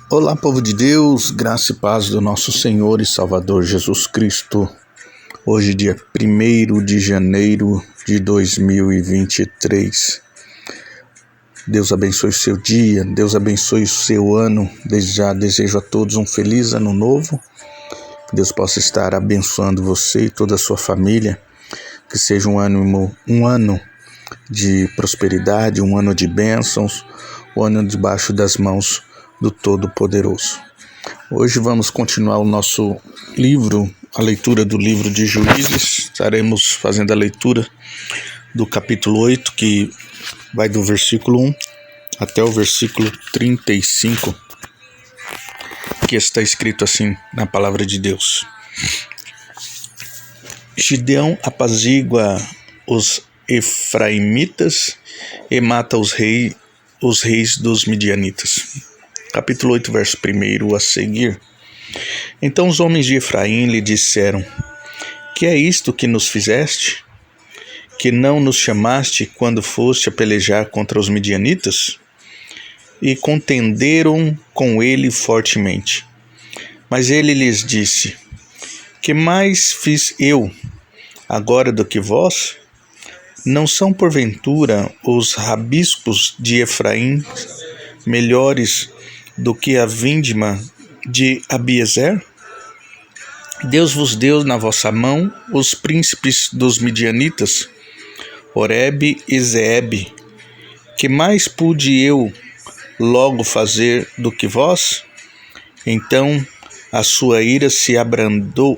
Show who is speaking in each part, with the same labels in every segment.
Speaker 1: Olá, povo de Deus, graça e paz do nosso Senhor e Salvador Jesus Cristo. Hoje, dia 1º de janeiro de 2023. Deus abençoe o seu dia, Deus abençoe o seu ano. Desde já desejo a todos um feliz ano novo. Que Deus possa estar abençoando você e toda a sua família. Que seja um ano de prosperidade, um ano de bênçãos, um ano debaixo das mãos do Todo-Poderoso. Hoje vamos continuar o nosso livro, a leitura do livro de Juízes. Estaremos fazendo a leitura do capítulo 8, que vai do versículo 1 até o versículo 35, que está escrito assim na palavra de Deus. Gideão apazigua os efraimitas e mata os reis dos midianitas. Capítulo 8, verso 1 a seguir. Então os homens de Efraim lhe disseram: Que é isto que nos fizeste? Que não nos chamaste quando foste a pelejar contra os midianitas? E contenderam com ele fortemente. Mas ele lhes disse: Que mais fiz eu agora do que vós? Não são porventura os rabiscos de Efraim melhores do que a vindima de Abiezer? Deus vos deu na vossa mão os príncipes dos midianitas, Oreb e Zeebe. Que mais pude eu logo fazer do que vós? Então a sua ira se abrandou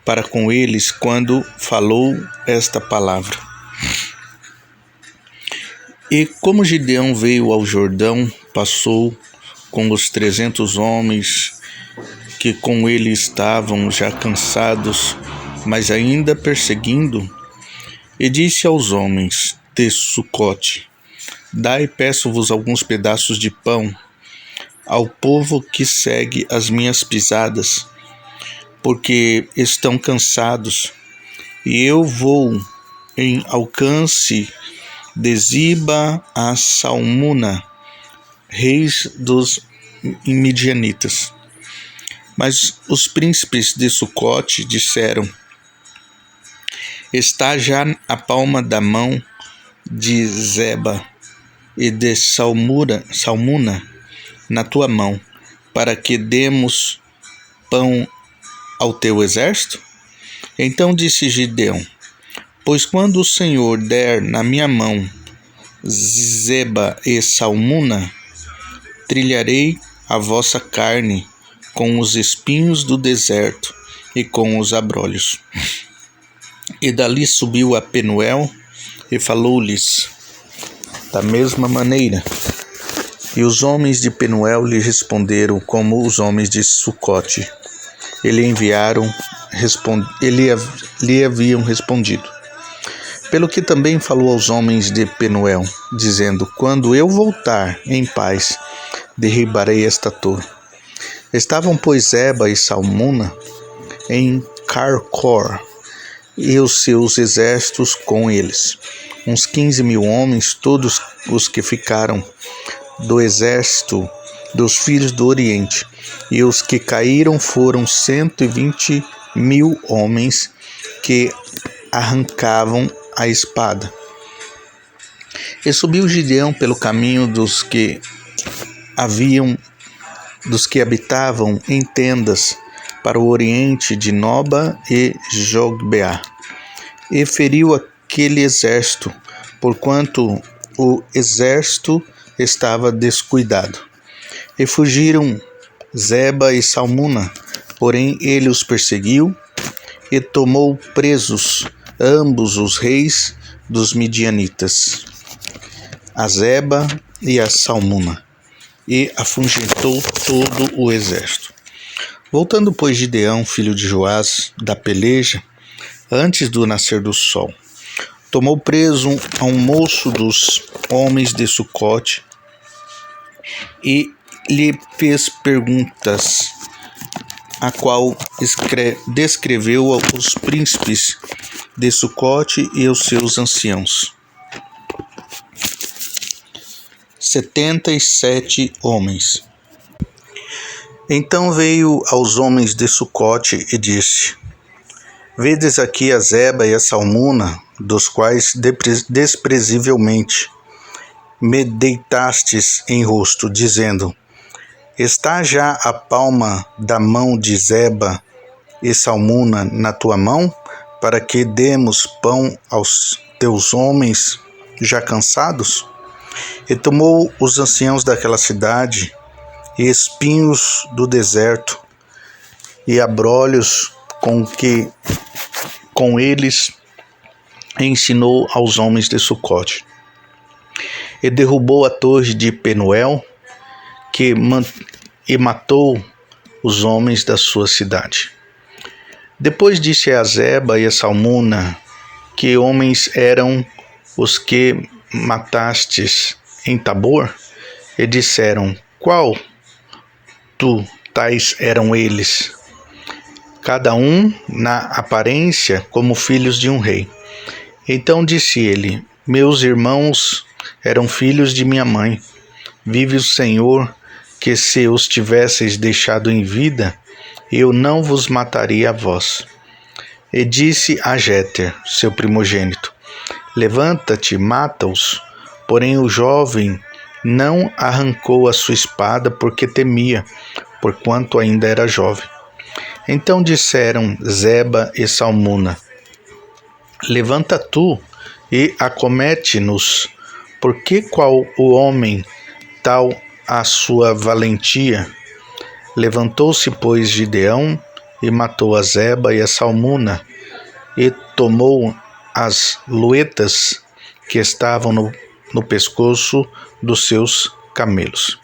Speaker 1: para com eles quando falou esta palavra. E como Gideão veio ao Jordão, passou com os 300 homens que com ele estavam já cansados, mas ainda perseguindo, e disse aos homens de Sucote: Dai, peço-vos, alguns pedaços de pão ao povo que segue as minhas pisadas, porque estão cansados, e eu vou em alcance de Ziba a Salmuna, reis dos midianitas. Mas os príncipes de Sucote disseram: Está já a palma da mão de Zeba e de Salmuna na tua mão, para que demos pão ao teu exército? Então disse Gideão: Pois quando o Senhor der na minha mão Zeba e Salmuna, trilharei a vossa carne com os espinhos do deserto e com os abrolhos. E dali subiu a Penuel e falou-lhes da mesma maneira. E os homens de Penuel lhe responderam como os homens de Sucote lhe haviam respondido. Pelo que também falou aos homens de Penuel, dizendo: Quando eu voltar em paz, derribarei esta torre. Estavam, pois, Zeba e Salmuna em Carcor, e os seus exércitos com eles, uns 15.000 homens, todos os que ficaram do exército dos filhos do Oriente, e os que caíram foram 120.000 homens que arrancavam a espada. E subiu Gideão pelo caminho dos que habitavam em tendas para o oriente de Noba e Jogbeá, e feriu aquele exército, porquanto o exército estava descuidado. E fugiram Zeba e Salmuna, porém ele os perseguiu e tomou presos ambos os reis dos midianitas, a Zeba e a Salmuna, e afugentou todo o exército. Voltando, pois, Gideão, filho de Joás, da peleja, antes do nascer do sol, tomou preso a um moço dos homens de Sucote e lhe fez perguntas, a qual descreveu aos príncipes de Sucote e aos seus anciãos. 77 homens, Então veio aos homens de Sucote e disse: Vedes aqui a Zeba e a Salmuna, dos quais desprezivelmente me deitastes em rosto, dizendo: Está já a palma da mão de Zeba e Salmuna na tua mão, para que demos pão aos teus homens já cansados? E tomou os anciãos daquela cidade, e espinhos do deserto, e abrolhos com eles ensinou aos homens de Sucote. E derrubou a torre de Penuel, e matou os homens da sua cidade. Depois disse a Zeba e a Salmuna: Que homens eram os que matastes em Tabor? E disseram: Qual tu tais eram eles? Cada um na aparência como filhos de um rei. Então disse ele: Meus irmãos eram filhos de minha mãe. Vive o Senhor, que se os tivesseis deixado em vida, eu não vos mataria a vós. E disse a Jéter, seu primogênito: Levanta-te, mata-os. Porém o jovem não arrancou a sua espada, porque temia, porquanto ainda era jovem. Então disseram Zeba e Salmuna: Levanta tu e acomete-nos, porque qual o homem, tal a sua valentia? Levantou-se, pois, Gideão e matou a Zeba e a Salmuna, e tomou as luetas que estavam no pescoço dos seus camelos.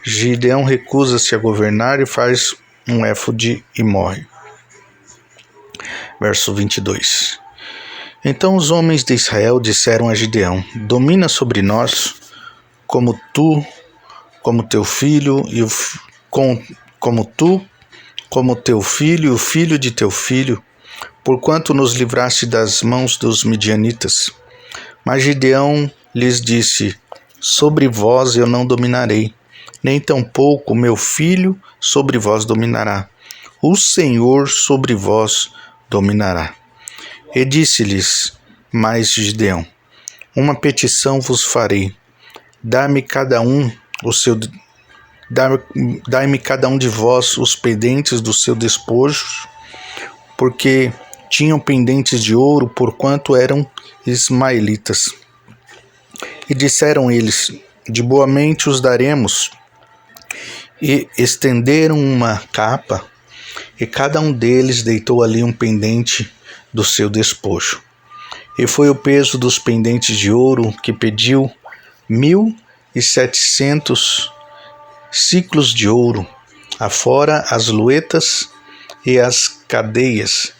Speaker 1: Gideão recusa-se a governar e faz um éfode e morre. Verso 22. Então os homens de Israel disseram a Gideão: Domina sobre nós, como teu filho e o filho de teu filho, porquanto nos livraste das mãos dos midianitas. Mas Gideão lhes disse: Sobre vós eu não dominarei, nem tampouco meu filho sobre vós dominará. O Senhor sobre vós dominará. E disse-lhes mais Gideão: Uma petição vos farei. Dai-me cada um de vós os pendentes do seu despojo, porque tinham pendentes de ouro, porquanto eram ismaelitas. E disseram eles: De boa mente os daremos. E estenderam uma capa, e cada um deles deitou ali um pendente do seu despojo. E foi o peso dos pendentes de ouro que pediu 1.700 ciclos de ouro, afora as luetas e as cadeias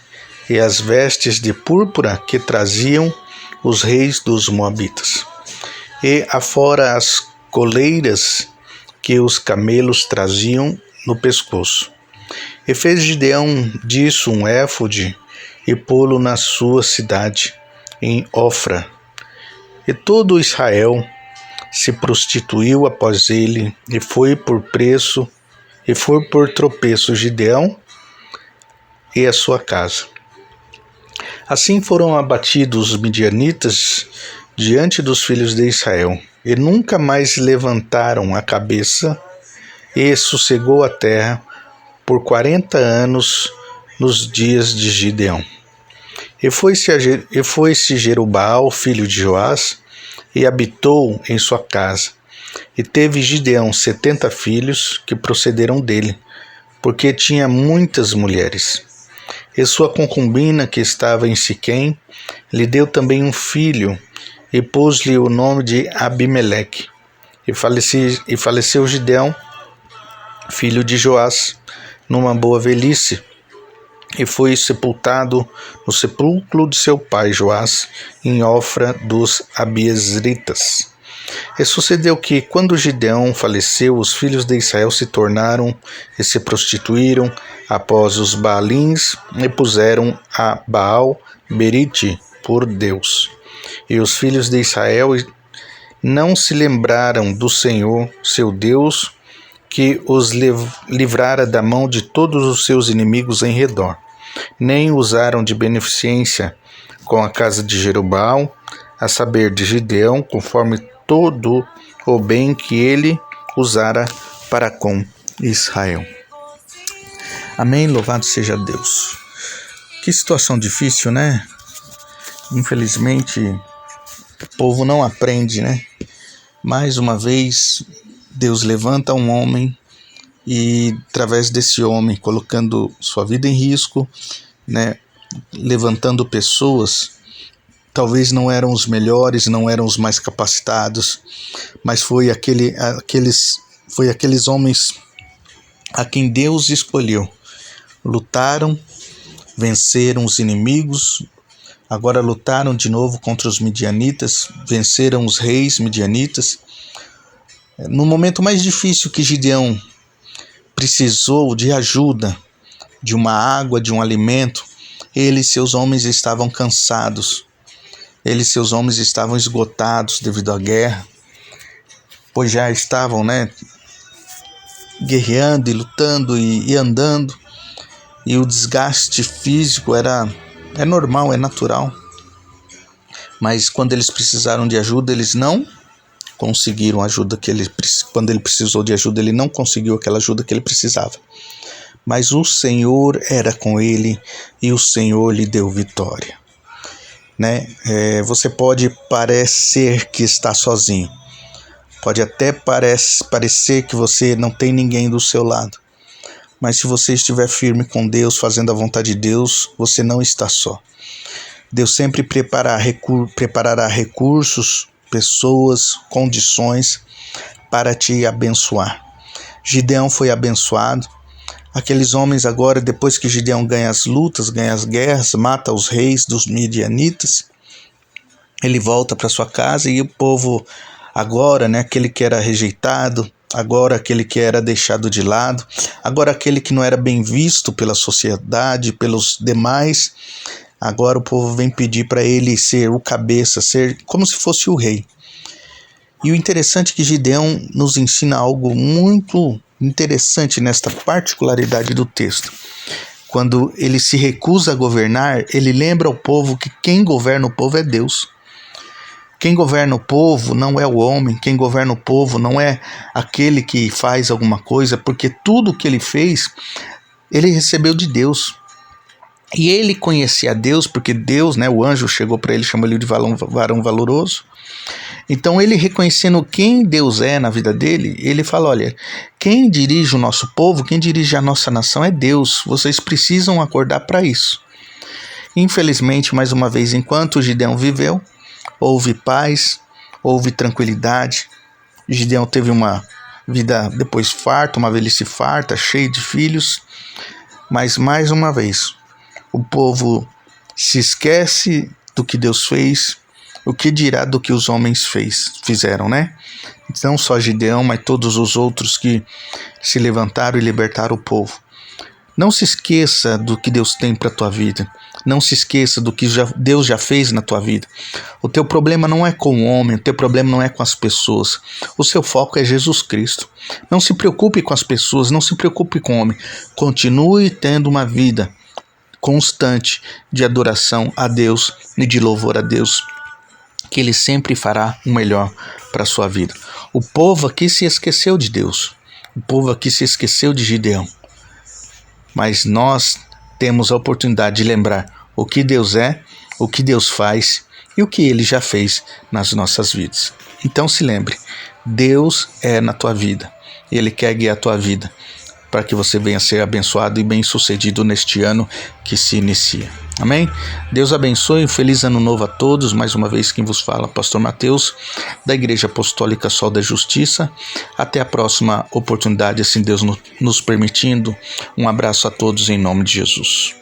Speaker 1: e as vestes de púrpura que traziam os reis dos Moabitas, e afora as coleiras que os camelos traziam no pescoço. E fez Gideão disso um éfode e pô-lo na sua cidade, em Ofra. E todo Israel se prostituiu após ele, e foi por tropeço Gideão e a sua casa. Assim foram abatidos os midianitas diante dos filhos de Israel, e nunca mais levantaram a cabeça, e sossegou a terra por 40 anos nos dias de Gideão. E foi-se Jerubaal, filho de Joás, e habitou em sua casa. E teve Gideão 70 filhos que procederam dele, porque tinha muitas mulheres. E sua concubina, que estava em Siquém, lhe deu também um filho, e pôs-lhe o nome de Abimeleque. E faleceu Gideão, filho de Joás, numa boa velhice, e foi sepultado no sepulcro de seu pai Joás, em Ofra dos Abiezritas. E sucedeu que, quando Gideão faleceu, os filhos de Israel se tornaram e se prostituíram após os Baalins, e puseram a Baal Berite por Deus. E os filhos de Israel não se lembraram do Senhor, seu Deus, que os livrara da mão de todos os seus inimigos em redor. Nem usaram de beneficência com a casa de Jeroboão, a saber, de Gideão, conforme todo o bem que ele usara para com Israel. Amém? Louvado seja Deus. Que situação difícil, né? Infelizmente, o povo não aprende, né? Mais uma vez, Deus levanta um homem e, através desse homem, colocando sua vida em risco, né? Levantando pessoas, talvez não eram os melhores, não eram os mais capacitados, mas foi aqueles homens a quem Deus escolheu. Lutaram, venceram os inimigos, agora lutaram de novo contra os midianitas, venceram os reis midianitas. No momento mais difícil que Gideão precisou de ajuda, de uma água, de um alimento, ele e seus homens estavam cansados, ele e seus homens estavam esgotados devido à guerra, pois já estavam, guerreando e lutando e andando, e o desgaste físico é normal, é natural. Mas quando eles precisaram de ajuda, eles não conseguiram a ajuda quando ele precisou de ajuda, ele não conseguiu aquela ajuda que ele precisava. Mas o Senhor era com ele e o Senhor lhe deu vitória. Você pode parecer que está sozinho, pode até parecer que você não tem ninguém do seu lado, mas se você estiver firme com Deus, fazendo a vontade de Deus, você não está só. Deus sempre preparará recursos, pessoas, condições para te abençoar. Gideão foi abençoado. Aqueles homens agora, depois que Gideão ganha as lutas, ganha as guerras, mata os reis dos midianitas, ele volta para sua casa e o povo agora, aquele que era rejeitado, agora aquele que era deixado de lado, agora aquele que não era bem visto pela sociedade, pelos demais, agora o povo vem pedir para ele ser o cabeça, ser como se fosse o rei. E o interessante é que Gideão nos ensina algo muito interessante nesta particularidade do texto. Quando ele se recusa a governar, ele lembra ao povo que quem governa o povo é Deus. Quem governa o povo não é o homem, quem governa o povo não é aquele que faz alguma coisa, porque tudo que ele fez, ele recebeu de Deus. E ele conhecia Deus, porque Deus, o anjo chegou para ele, chamou ele de varão valoroso. Então ele, reconhecendo quem Deus é na vida dele, ele fala, olha, quem dirige o nosso povo, quem dirige a nossa nação é Deus, vocês precisam acordar para isso. Infelizmente, mais uma vez, enquanto Gideão viveu, houve paz, houve tranquilidade. Gideão teve uma vida depois farta, uma velhice farta, cheia de filhos, mas mais uma vez, o povo se esquece do que Deus fez, o que dirá do que os homens fizeram, Não só Gideão, mas todos os outros que se levantaram e libertaram o povo. Não se esqueça do que Deus tem para a tua vida. Não se esqueça do que Deus já fez na tua vida. O teu problema não é com o homem, o teu problema não é com as pessoas. O seu foco é Jesus Cristo. Não se preocupe com as pessoas, não se preocupe com o homem. Continue tendo uma vida constante de adoração a Deus e de louvor a Deus, que Ele sempre fará o melhor para a sua vida. O povo aqui se esqueceu de Deus. O povo aqui se esqueceu de Gideão. Mas nós temos a oportunidade de lembrar o que Deus é, o que Deus faz e o que Ele já fez nas nossas vidas. Então se lembre, Deus é na tua vida. Ele quer guiar a tua vida para que você venha a ser abençoado e bem-sucedido neste ano que se inicia. Amém? Deus abençoe, um feliz ano novo a todos. Mais uma vez quem vos fala, Pastor Mateus, da Igreja Apostólica Sol da Justiça. Até a próxima oportunidade, assim Deus nos permitindo. Um abraço a todos em nome de Jesus.